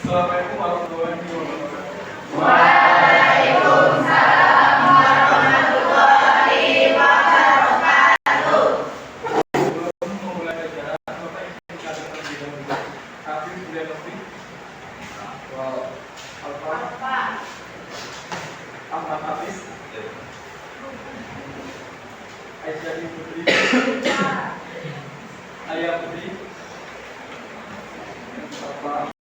Assalamualaikum warahmatullahi wabarakatuh. Waalaikumsalam warahmatullahi wabarakatuh. Sebelum memulai pelajaran, Bapak ingin kita terlebih dahulu. Tapi sudah lebih. Wow. Ahmad Hafiz. Aisyah Putri. Alia Putri. Bapak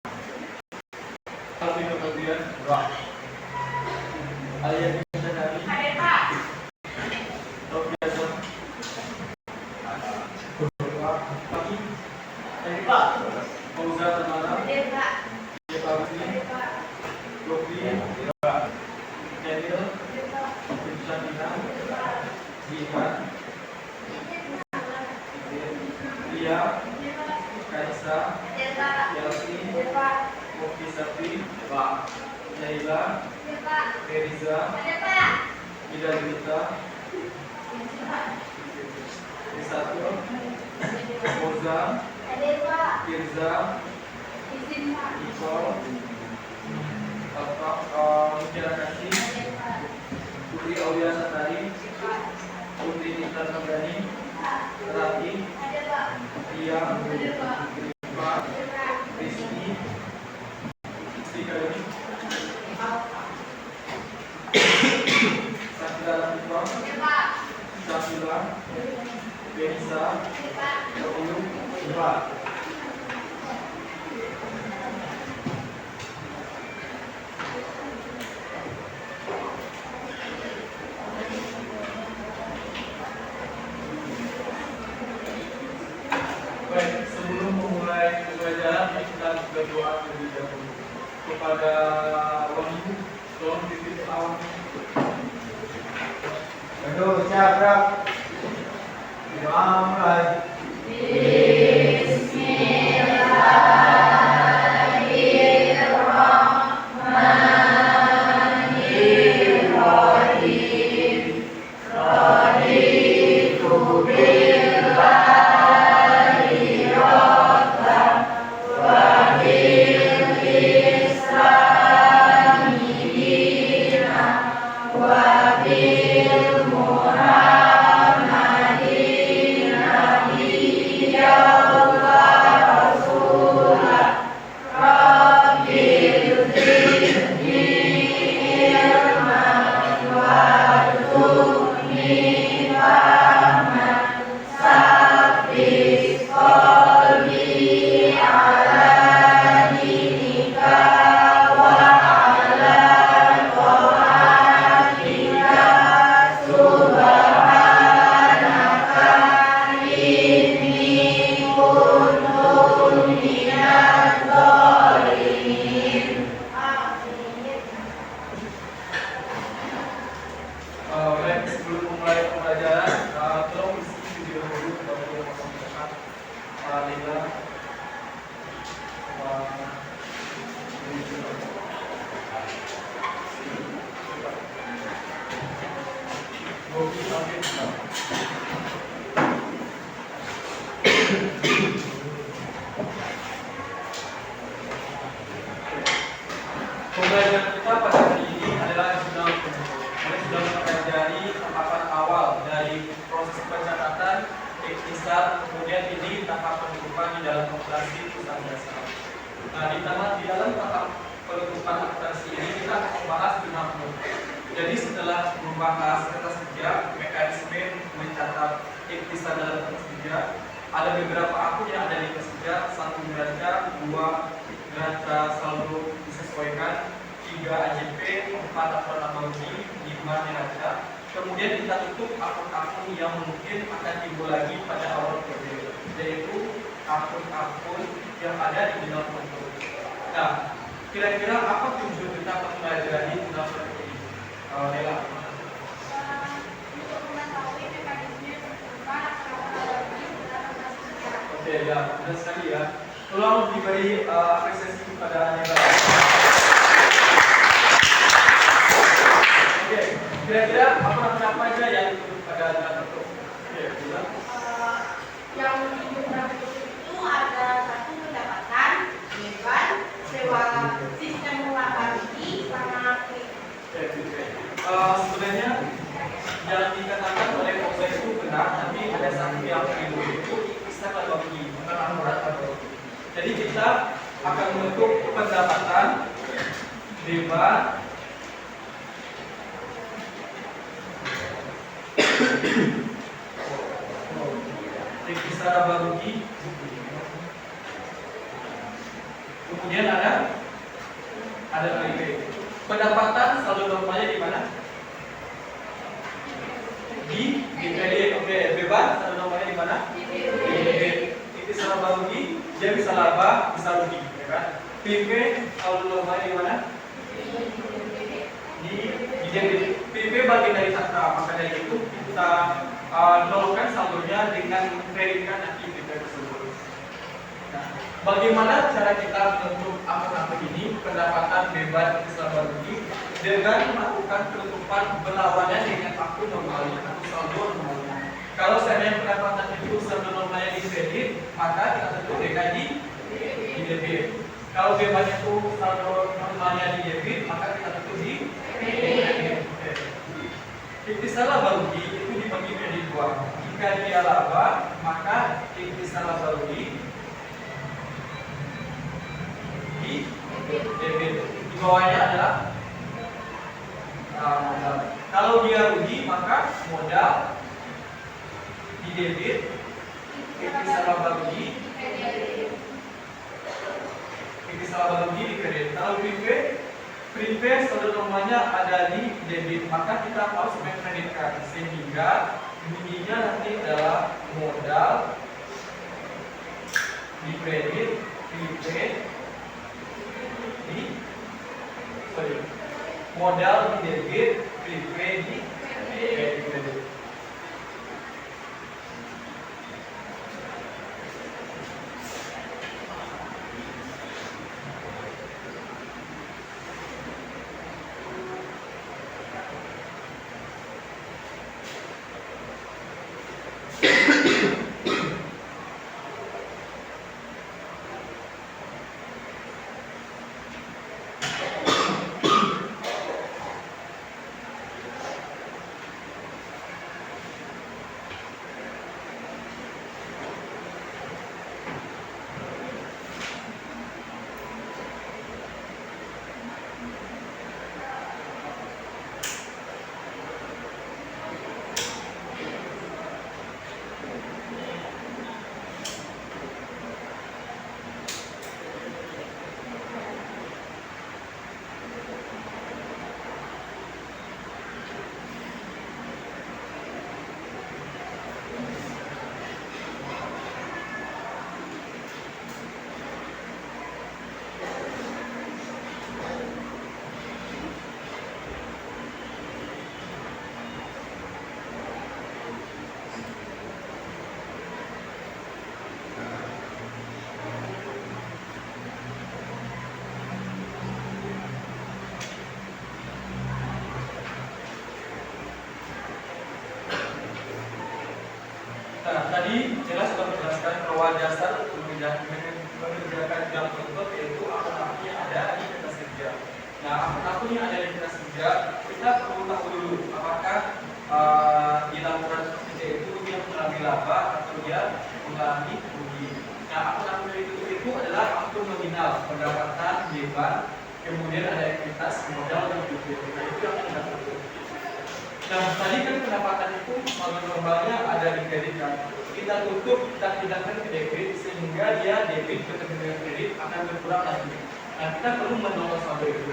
Alvin Nurdian. Alia Nurdian. Hadir Pak. Robiazam. Pagi. Hadir Pak. Fauzan Tamara. Hadir Pak. Yepawati. Hadir Pak. Lofi. Daniel. Syadina. Jihan. Lia. Kaisa. Hadir Pak. Yasmin. Hadir Pak. Mofi Safi. Naila. Hadir Pak. Reza. Hadir Pak. Ida Lita. Risatul. Moza. Hadir Pak. Firza. Izin Pak. Nicole. Mutiara Kasih. Hadir Pak. Putri Aulia Satari. Hadir Pak. Putri Nita Nograni. Pak. Rati. Hadir Pak. Ria. Hadir Pak. Rifa. Hadir Pak. Rizky. Stikari. Sakila Latifah. Hadir Pak. Syafila. Benisa. Hadir Pak. Rohyu. Pak. Baik, sebelum memulai pelajaran kita berdoa terlebih dahulu kepada Wahyu. Tolong titip awal. Aduh, siapa? Doa mulai. Baik, sebelum memulai pembelajaran, tolong isi video dulu kepada yang mau mendekat. Lila, Bobi, Alvin. Pembelajaran kita pada hari ini adalah sudah mempelajari tahapan awal dari proses pencatatan, ikhtisar, kemudian ini tahap penutupan di dalam operasi perusahaan jasa. Nah, di dalam tahap penutupan operasi ini kita akan membahas 50. Jadi setelah membahas kertas kerja, mekanisme mencatat ikhtisar dalam kertas kerja, ada beberapa akun yang ada di kertas kerja, 1 neraca, 2 neraca saldo disesuaikan, 3 AJP, 4 laporan laba rugi, 5 neraca. Kemudian kita tutup akun-akun yang mungkin akan timbul lagi pada awal periode, yaitu akun-akun yang ada di jurnal kontur. Nah, kira-kira apa tujuan kita mempelajari jurnal seperti ini? Nela. Untuk mengetahui mekanisme penutupan laporan laba rugi dalam kertas kerja. Oke, ya, benar sekali ya. Tolong diberi apresiasi kepada Nela. Oke, kira-kira apa aja yang ditutup pada jurnal kontur? Oke, bilang. Yang di jurnal itu ada 1 pendapatan, beban, sewa akan membentuk pendapatan beban register laba rugi. Kemudian ada PIP. Pendapatan saldo normalnya di mana? Di DPD. Oke, beban saldo normalnya di mana? Di DPD. Register laba rugi, dia bisa laba, bisa rugi, ya kan? PIP saldo normalnya di mana? Di DPD. PIP bagian dari sakra, maka dari itu kita nolkan saldonya dengan kreditkan nanti PIP tersebut. Nah, bagaimana cara kita menentukan akun ini pendapatan beban laba rugi dengan melakukan penutupan berlawanan dengan akun normalnya atau saldo normalnya. Kalau seandainya pendapatan itu saldo normalnya di kredit, maka kita tentukan di debit. Kalau beban itu saldo normalnya di debit, maka kita tentu di kredit. Intisal laba rugi itu dibagi menjadi dua. Jika dia laba, maka intisal laba rugi di debit. Di bawahnya adalah modal. Kalau dia rugi, maka modal di debit, intisal laba rugi, intisal laba rugi di kredit. Kalau prepaid saldo normalnya ada di debit, maka kita harus mengkreditkan sehingga bunyinya nanti adalah modal di kredit, prepaid modal di debit, prepaid di kredit. Nah, tadi jelas sudah menjelaskan bahwa dasar untuk mengerjakan jam tersebut yaitu akun-akun yang ada di kertas kerja. Nah, akun-akun yang ada di kertas kerja kita perlu tahu dulu apakah di laporan kerja itu dia mengalami laba atau dia mengalami rugi. Nah, akun-akun itu adalah akun nominal, pendapatan, beban, kemudian ada ekuitas, modal dan likuiditas. Nah, itu yang kita perlu. Nah, tadi kan pendapatan itu saldo normalnya ada di kredit kan. Kita tutup, kita pindahkan ke debit sehingga dia debit ketemu dengan kredit akan berkurang lagi. Nah, kita perlu menolak saldo itu.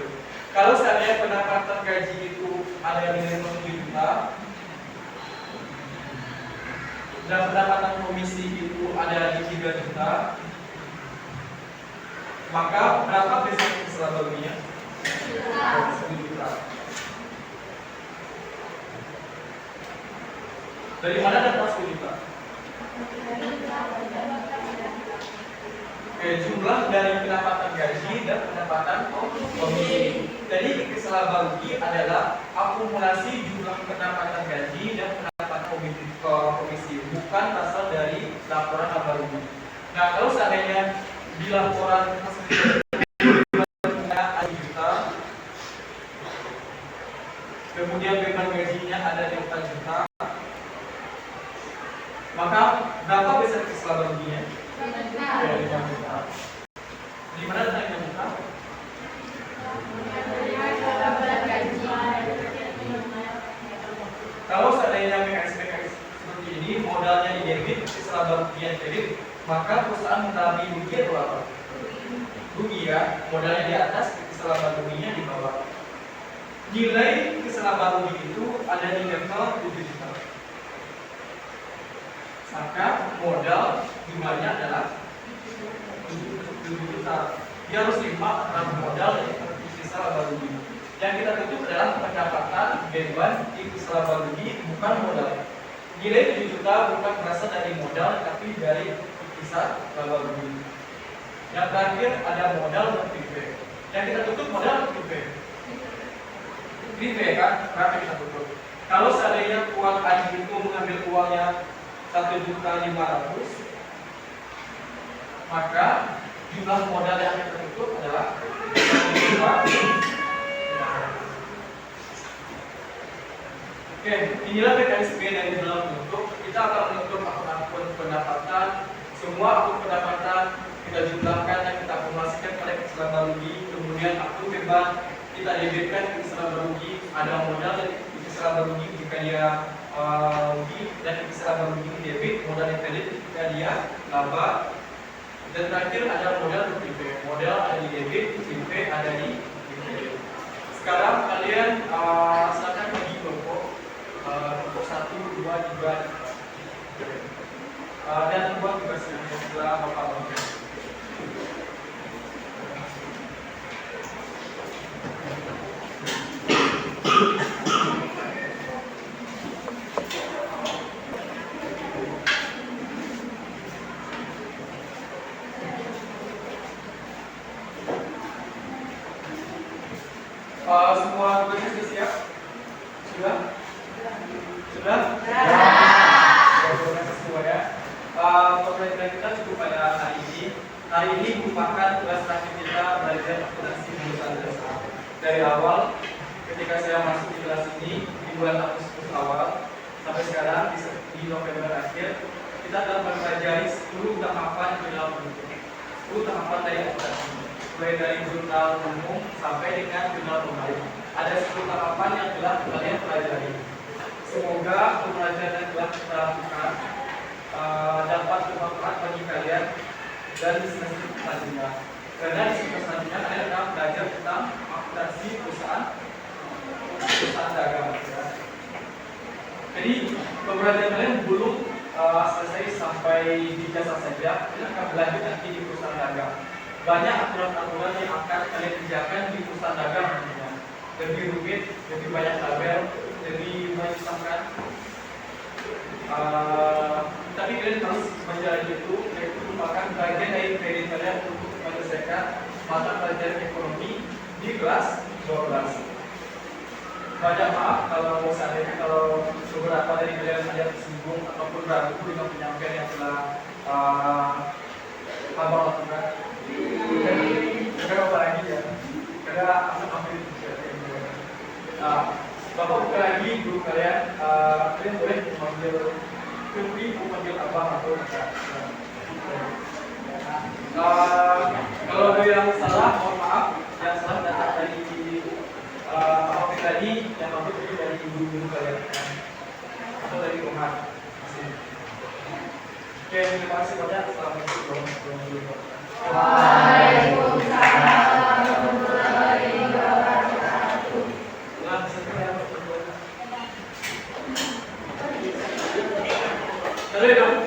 Kalau seandainya pendapatan gaji itu ada nilai 1 juta dan pendapatan komisi itu ada di 3 juta, maka berapa besar saldo ruginya? 1 juta. Dari mana dapat 10 juta? Oke, jumlah dari pendapatan gaji dan pendapatan komisi. Jadi intisal laba rugi adalah akumulasi jumlah pendapatan gaji dan pendapatan komisi, bukan berasal dari laporan laba rugi. Nah, kalau seandainya di laporan ada juta, kemudian beban gajinya ada di 4 juta, maka berapa besar intisal laba ruginya? 5 juta. Di mana maka perusahaan mengalami rugi atau apa? Rugi ya, modalnya di atas, keselamatan ruginya di bawah. Nilai keselamatan rugi itu ada di level 7 juta. Maka modal jumlahnya adalah 7 juta. Dia harus lima antara modal dan sisa laba rugi. Yang kita tutup adalah pendapatan beban ikut laba rugi, bukan modal. Nilai 7 juta bukan berasal dari modal, tapi dari sisa laba rugi. Yang terakhir ada modal dan prepay. Yang kita tutup modal dan prepay. Prepay kan, berapa kita tutup? Kalau seandainya uang Aji itu mengambil uangnya 1.500.000, maka jumlah modal yang kita tutup adalah 1.500.000. Oke, inilah mekanisme dari dalam menutup. Kita akan menutup akun pendapatan. Semua akun pendapatan kita jumlahkan dan kita akumulasikan pada keselamatan rugi. Kemudian akun beban kita debitkan ke keselamatan rugi. Ada modal dan keselamatan rugi jika dia rugi, dan keselamatan rugi debit, modal yang kredit jika dia laba. Dan terakhir ada modal dan prepay. Modal ada di debit, prepay ada di kredit. Sekarang kalian silakan bagi kelompok 1, 2, 3 dan buat tugas yang setelah Bapak bagi. Semua tugasnya sudah siap? Sudah? Sudah? Semua ya. Pembelajaran kita cukup pada hari ini. Hari ini merupakan tugas terakhir kita belajar akuntansi perusahaan jasa. Dari awal, ketika saya masuk di kelas ini di bulan Agustus awal sampai sekarang di November akhir, kita telah mempelajari 10 tahapan di dalam menutup. 10 tahapan dari akuntansi, mulai dari jurnal umum sampai dengan jurnal pemain. Ada 10 tahapan yang telah kalian pelajari. Semoga pembelajaran yang telah kita lakukan dapat bermanfaat bagi kalian dan di semester selanjutnya. Karena di semester selanjutnya kalian akan belajar tentang akuntansi perusahaan dagang. Jadi pembelajaran kalian belum selesai sampai di jasa saja. Kalian akan belajar nanti di perusahaan dagang. Banyak aturan-aturan yang akan kalian kerjakan di perusahaan dagang nantinya. Lebih rumit, lebih banyak tabel, lebih menyusahkan. Tapi kalian harus menjalani itu merupakan bagian dari kredit kalian untuk menyelesaikan mata pelajaran ekonomi di kelas 12. Banyak maaf kalau beberapa dari kalian ada tersinggung ataupun ragu dengan penyampaian yang telah abang lakukan. Bukan apa lagi ya, karena ambil Bapak buka lagi guru kalian, kalian boleh memanggil Kepri, memanggil abang atau kakak. Kalau ada yang salah, mohon maaf. Yang salah datang dari apa tadi, yang maksud itu dari guru-guru kalian atau dari Tuhan. Oke, terima kasih banyak. Assalamualaikum warahmatullahi wabarakatuh. Waalaikumsalam. Halo dong.